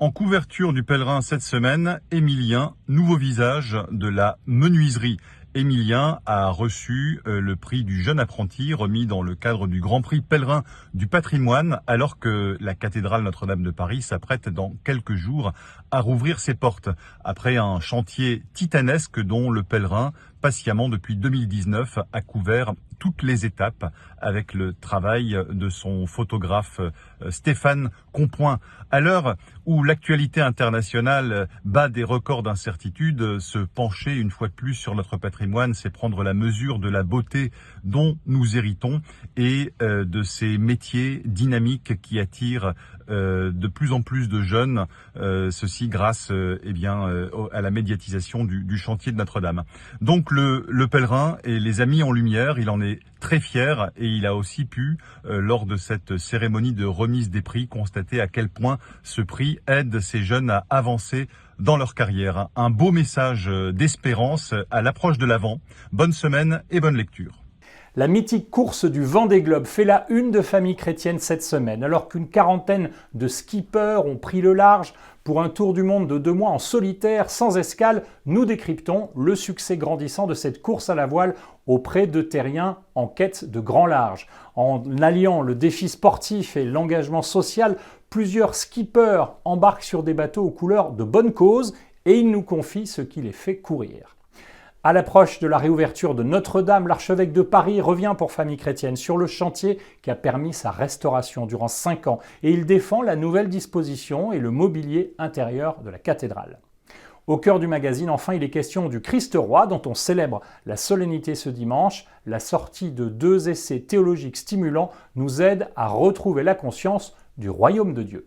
En couverture du Pèlerin cette semaine, Émilien, nouveau visage de la menuiserie. Émilien a reçu le prix du jeune apprenti remis dans le cadre du Grand Prix Pèlerin du patrimoine alors que la cathédrale Notre-Dame de Paris s'apprête dans quelques jours à rouvrir ses portes après un chantier titanesque dont le Pèlerin, patiemment depuis 2019, a couvert toutes les étapes avec le travail de son photographe Stéphane Compoint. À l'heure où l'actualité internationale bat des records d'incertitude, se pencher une fois de plus sur notre patrimoine, c'est prendre la mesure de la beauté dont nous héritons et de ces métiers dynamiques qui attirent de plus en plus de jeunes, ceci grâce à la médiatisation du chantier de Notre-Dame. Donc le Pèlerin et les Amis en Lumière, il en est très fier et il a aussi pu, lors de cette cérémonie de remise des prix, constater à quel point ce prix aide ces jeunes à avancer dans leur carrière. Un beau message d'espérance à l'approche de l'Avent. Bonne semaine et bonne lecture. La mythique course du Vendée Globe fait la une de Famille Chrétienne cette semaine, alors qu'une quarantaine de skippers ont pris le large pour un tour du monde de 2 mois en solitaire, sans escale. Nous décryptons le succès grandissant de cette course à la voile auprès de terriens en quête de grand large. En alliant le défi sportif et l'engagement social, plusieurs skippers embarquent sur des bateaux aux couleurs de bonne cause et ils nous confient ce qui les fait courir. À l'approche de la réouverture de Notre-Dame, l'archevêque de Paris revient pour Famille Chrétienne sur le chantier qui a permis sa restauration durant 5 ans et il défend la nouvelle disposition et le mobilier intérieur de la cathédrale. Au cœur du magazine, enfin, il est question du Christ roi dont on célèbre la solennité ce dimanche. La sortie de 2 essais théologiques stimulants nous aide à retrouver la conscience du royaume de Dieu.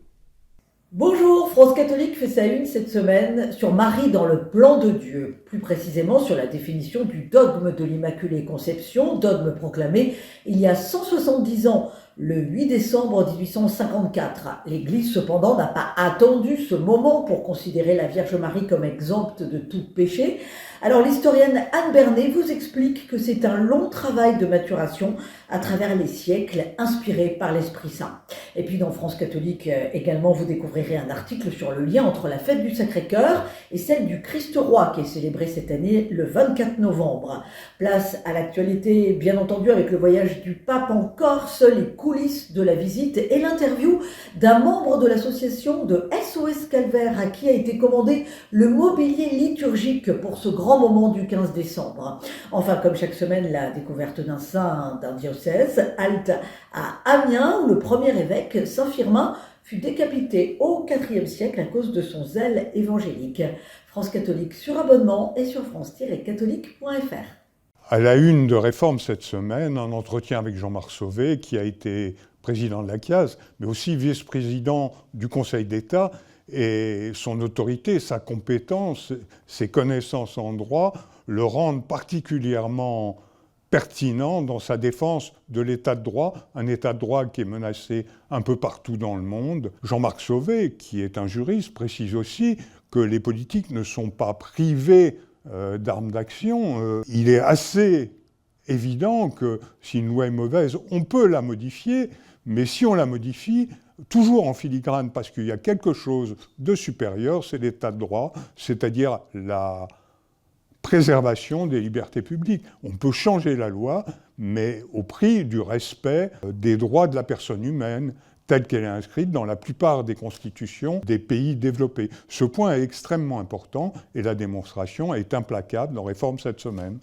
Bonjour, France catholique fait sa une cette semaine sur Marie dans le plan de Dieu, plus précisément sur la définition du dogme de l'Immaculée Conception, dogme proclamé il y a 170 ans, le 8 décembre 1854. L'Église cependant n'a pas attendu ce moment pour considérer la Vierge Marie comme exempte de tout péché. Alors l'historienne Anne Bernet vous explique que c'est un long travail de maturation à travers les siècles, inspiré par l'Esprit Saint. Et puis dans France catholique également, vous découvrirez un article sur le lien entre la fête du Sacré-Cœur et celle du Christ roi qui est célébrée cette année le 24 novembre. Place à l'actualité, bien entendu, avec le voyage du pape en Corse, les coulisses de la visite et l'interview d'un membre de l'association de SOS Calvaire à qui a été commandé le mobilier liturgique pour ce grand moment du 15 décembre. Enfin, comme chaque semaine, la découverte d'un saint d'un diocèse, halte à Amiens, où le premier évêque, Saint Firmin, fut décapité au IVe siècle à cause de son zèle évangélique. France catholique sur abonnement et sur france-catholique.fr. À la une de Réforme cette semaine, un entretien avec Jean-Marc Sauvé, qui a été président de la CIAS, mais aussi vice-président du Conseil d'État, et son autorité, sa compétence, ses connaissances en droit le rendent particulièrement pertinent dans sa défense de l'état de droit, un état de droit qui est menacé un peu partout dans le monde. Jean-Marc Sauvé, qui est un juriste, précise aussi que les politiques ne sont pas privés d'armes d'action. Il est assez évident que si une loi est mauvaise, on peut la modifier, mais si on la modifie, toujours en filigrane, parce qu'il y a quelque chose de supérieur, c'est l'état de droit, c'est-à-dire la préservation des libertés publiques. On peut changer la loi, mais au prix du respect des droits de la personne humaine, telle qu'elle est inscrite dans la plupart des constitutions des pays développés. Ce point est extrêmement important et la démonstration est implacable dans Réforme cette semaine.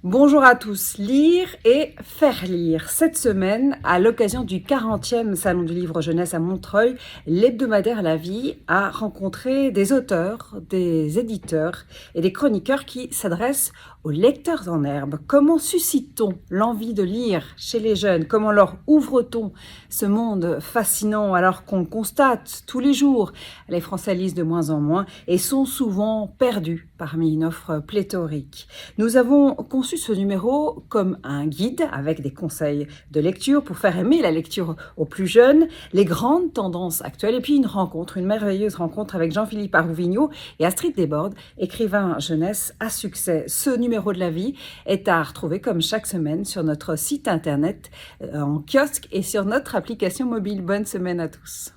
Bonjour à tous, lire et faire lire. Cette semaine, à l'occasion du 40e Salon du Livre Jeunesse à Montreuil, l'hebdomadaire La Vie a rencontré des auteurs, des éditeurs et des chroniqueurs qui s'adressent aux lecteurs en herbe. Comment suscite-t-on l'envie de lire chez les jeunes? Comment leur ouvre-t-on ce monde fascinant alors qu'on constate tous les jours? Les Français lisent de moins en moins et sont souvent perdus parmi une offre pléthorique. Nous avons conçu ce numéro comme un guide avec des conseils de lecture pour faire aimer la lecture aux plus jeunes, les grandes tendances actuelles et puis une merveilleuse rencontre avec Jean-Philippe Arouvignaud et Astrid Desbordes, écrivain jeunesse à succès. Ce numéro de La Vie est à retrouver comme chaque semaine sur notre site internet, en kiosque et sur notre application mobile. Bonne semaine à tous.